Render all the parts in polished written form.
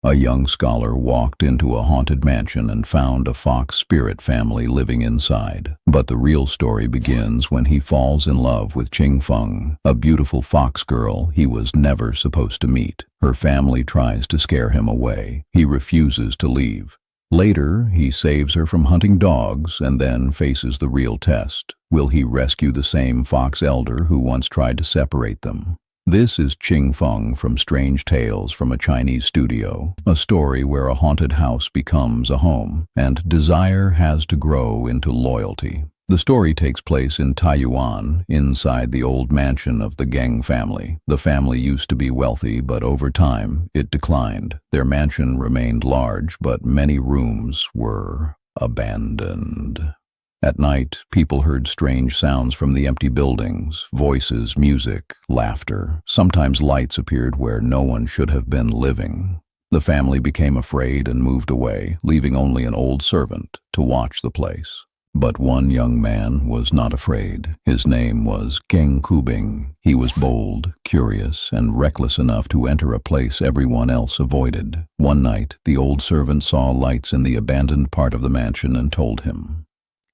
A young scholar walked into a haunted mansion and found a fox spirit family living inside. But the real story begins when he falls in love with Qingfeng, a beautiful fox girl he was never supposed to meet. Her family tries to scare him away. He refuses to leave. Later, he saves her from hunting dogs and then faces the real test. Will he rescue the same fox elder who once tried to separate them? This is Qingfeng from Strange Tales from a Chinese Studio, a story where a haunted house becomes a home, and desire has to grow into loyalty. The story takes place in Taiyuan, inside the old mansion of the Geng family. The family used to be wealthy, but over time, it declined. Their mansion remained large, but many rooms were abandoned. At night, people heard strange sounds from the empty buildings, voices, music, laughter. Sometimes lights appeared where no one should have been living. The family became afraid and moved away, leaving only an old servant to watch the place. But one young man was not afraid. His name was Geng Qubing. He was bold, curious, and reckless enough to enter a place everyone else avoided. One night, the old servant saw lights in the abandoned part of the mansion and told him.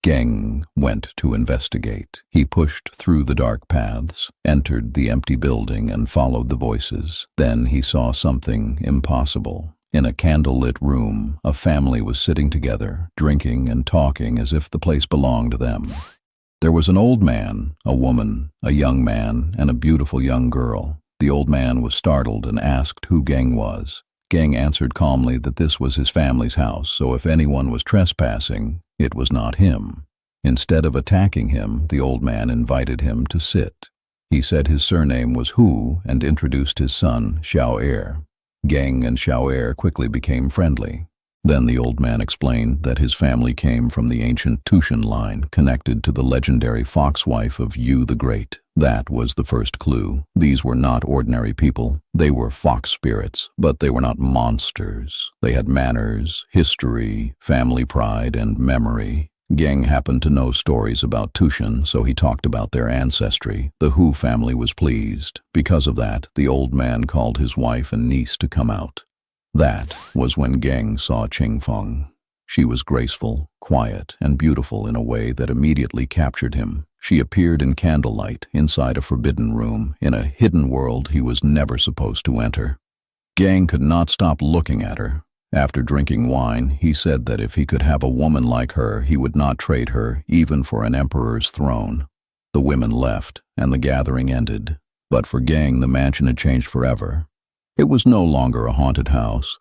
Geng went to investigate. He pushed through the dark paths, entered the empty building, and followed the voices. Then he saw something impossible. In a candlelit room, a family was sitting together, drinking and talking as if the place belonged to them. There was an old man, a woman, a young man, and a beautiful young girl. The old man was startled and asked who Geng was. Geng answered calmly that this was his family's house, so if anyone was trespassing, it was not him. Instead of attacking him, the old man invited him to sit. He said his surname was Hu and introduced his son, Xiao. Geng and Xiao quickly became friendly. Then the old man explained that his family came from the ancient Tushan line connected to the legendary fox wife of Yu the Great. That was the first clue. These were not ordinary people. They were fox spirits, but they were not monsters. They had manners, history, family pride, and memory. Geng happened to know stories about Tushan, so he talked about their ancestry. The Hu family was pleased. Because of that, the old man called his wife and niece to come out. That was when Geng saw Qingfeng. She was graceful, quiet, and beautiful in a way that immediately captured him. She appeared in candlelight, inside a forbidden room, in a hidden world he was never supposed to enter. Geng could not stop looking at her. After drinking wine, he said that if he could have a woman like her, he would not trade her, even for an emperor's throne. The women left, and the gathering ended. But for Geng, the mansion had changed forever. It was no longer a haunted house.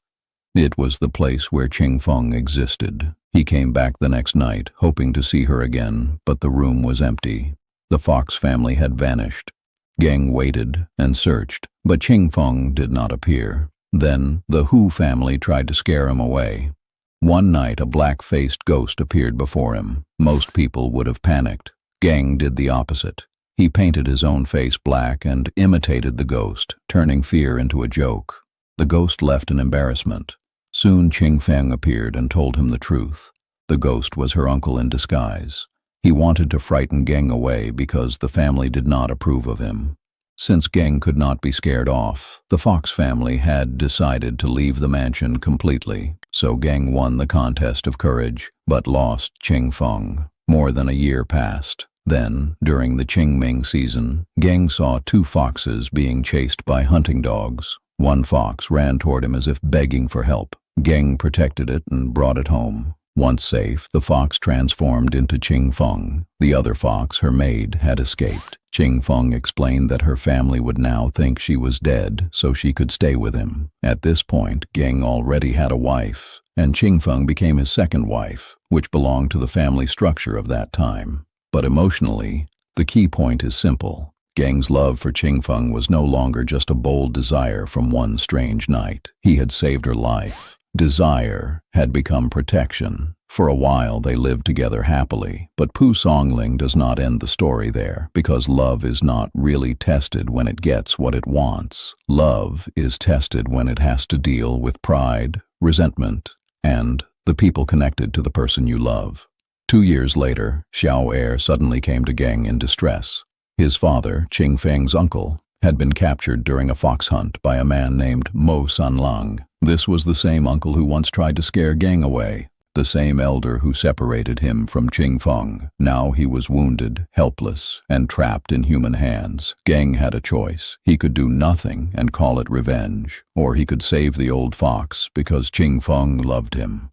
It was the place where Qingfeng existed. He came back the next night, hoping to see her again, but the room was empty. The fox family had vanished. Geng waited and searched, but Qingfeng did not appear. Then the Hu family tried to scare him away. One night, a black-faced ghost appeared before him. Most people would have panicked. Geng did the opposite. He painted his own face black and imitated the ghost, turning fear into a joke. The ghost left in embarrassment. Soon Qingfeng appeared and told him the truth. The ghost was her uncle in disguise. He wanted to frighten Geng away because the family did not approve of him. Since Geng could not be scared off, the fox family had decided to leave the mansion completely. So Geng won the contest of courage, but lost Qingfeng. More than a year passed. Then, during the Qingming season, Geng saw two foxes being chased by hunting dogs. One fox ran toward him as if begging for help. Geng protected it and brought it home. Once safe, the fox transformed into Qingfeng. The other fox, her maid, had escaped. Qingfeng explained that her family would now think she was dead, so she could stay with him. At this point, Geng already had a wife, and Qingfeng became his second wife, which belonged to the family structure of that time. But emotionally, the key point is simple. Geng's love for Qingfeng was no longer just a bold desire from one strange night. He had saved her life. Desire had become protection. For a while they lived together happily, but Pu Songling does not end the story there, because love is not really tested when it gets what it wants. Love is tested when it has to deal with pride, resentment, and the people connected to the person you love. 2 years later, Xiao suddenly came to Geng in distress. His father, Qingfeng's uncle, had been captured during a fox hunt by a man named Pu Songling. This was the same uncle who once tried to scare Geng away, the same elder who separated him from Qingfeng. Now he was wounded, helpless, and trapped in human hands. Geng had a choice. He could do nothing and call it revenge, or he could save the old fox because Qingfeng loved him.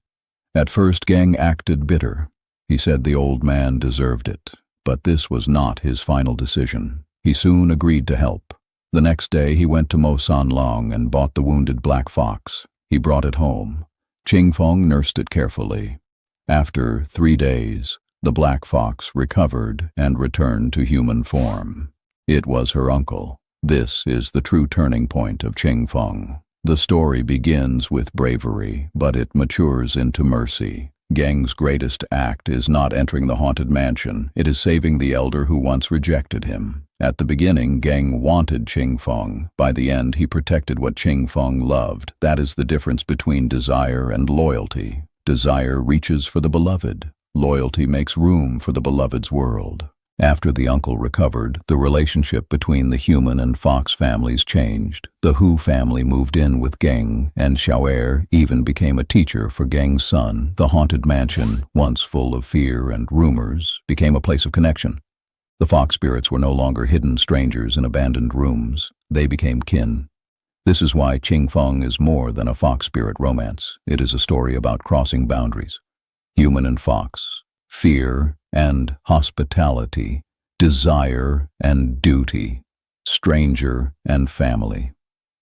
At first Geng acted bitter. He said the old man deserved it, but this was not his final decision. He soon agreed to help. The next day he went to Pu Songling and bought the wounded black fox. He brought it home. Qingfeng nursed it carefully. After 3 days, the black fox recovered and returned to human form. It was her uncle. This is the true turning point of Qingfeng. The story begins with bravery, but it matures into mercy. Geng's greatest act is not entering the haunted mansion. It is saving the elder who once rejected him. At the beginning, Geng wanted Qingfeng. By the end, he protected what Qingfeng loved. That is the difference between desire and loyalty. Desire reaches for the beloved. Loyalty makes room for the beloved's world. After the uncle recovered, the relationship between the human and fox families changed. The Hu family moved in with Geng, and Xiao'er even became a teacher for Geng's son. The haunted mansion, once full of fear and rumors, became a place of connection. The fox spirits were no longer hidden strangers in abandoned rooms. They became kin. This is why Qingfeng is more than a fox spirit romance. It is a story about crossing boundaries. Human and fox, fear and hospitality, desire and duty, stranger and family.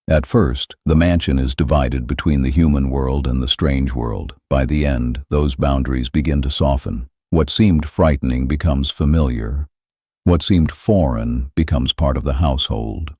At first, the mansion is divided between the human world and the strange world. By the end, those boundaries begin to soften. What seemed frightening becomes familiar. What seemed foreign becomes part of the household.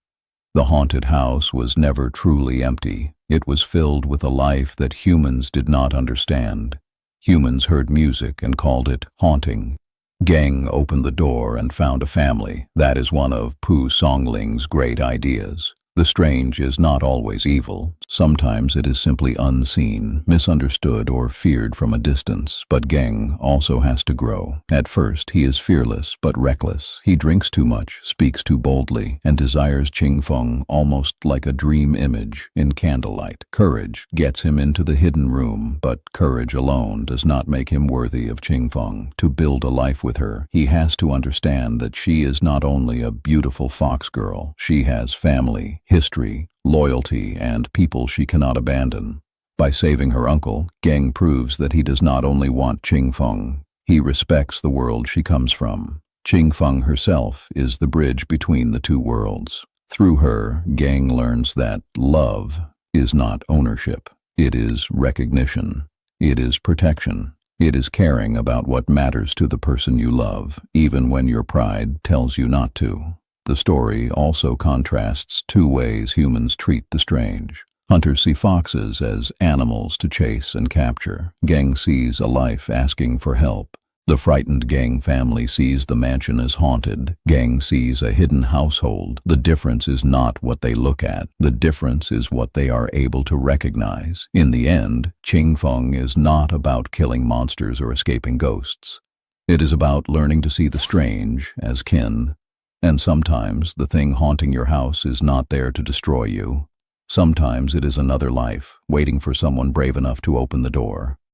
The haunted house was never truly empty. It was filled with a life that humans did not understand. Humans heard music and called it haunting. Geng opened the door and found a family. That is one of Pu Songling's great ideas. The strange is not always evil. Sometimes it is simply unseen, misunderstood, or feared from a distance. But Geng also has to grow. At first, he is fearless but reckless. He drinks too much, speaks too boldly, and desires Qingfeng almost like a dream image in candlelight. Courage gets him into the hidden room, but courage alone does not make him worthy of Qingfeng. To build a life with her, he has to understand that she is not only a beautiful fox girl, she has family, history, loyalty, and people she cannot abandon. By saving her uncle, Geng proves that he does not only want Qingfeng, he respects the world she comes from. Qingfeng herself is the bridge between the two worlds. Through her, Geng learns that love is not ownership. It is recognition. It is protection. It is caring about what matters to the person you love, even when your pride tells you not to. The story also contrasts 2 ways humans treat the strange. Hunters see foxes as animals to chase and capture. Geng sees a life asking for help. The frightened Geng family sees the mansion as haunted. Geng sees a hidden household. The difference is not what they look at. The difference is what they are able to recognize. In the end, Qingfeng is not about killing monsters or escaping ghosts. It is about learning to see the strange as kin. And sometimes the thing haunting your house is not there to destroy you. Sometimes it is another life, waiting for someone brave enough to open the door.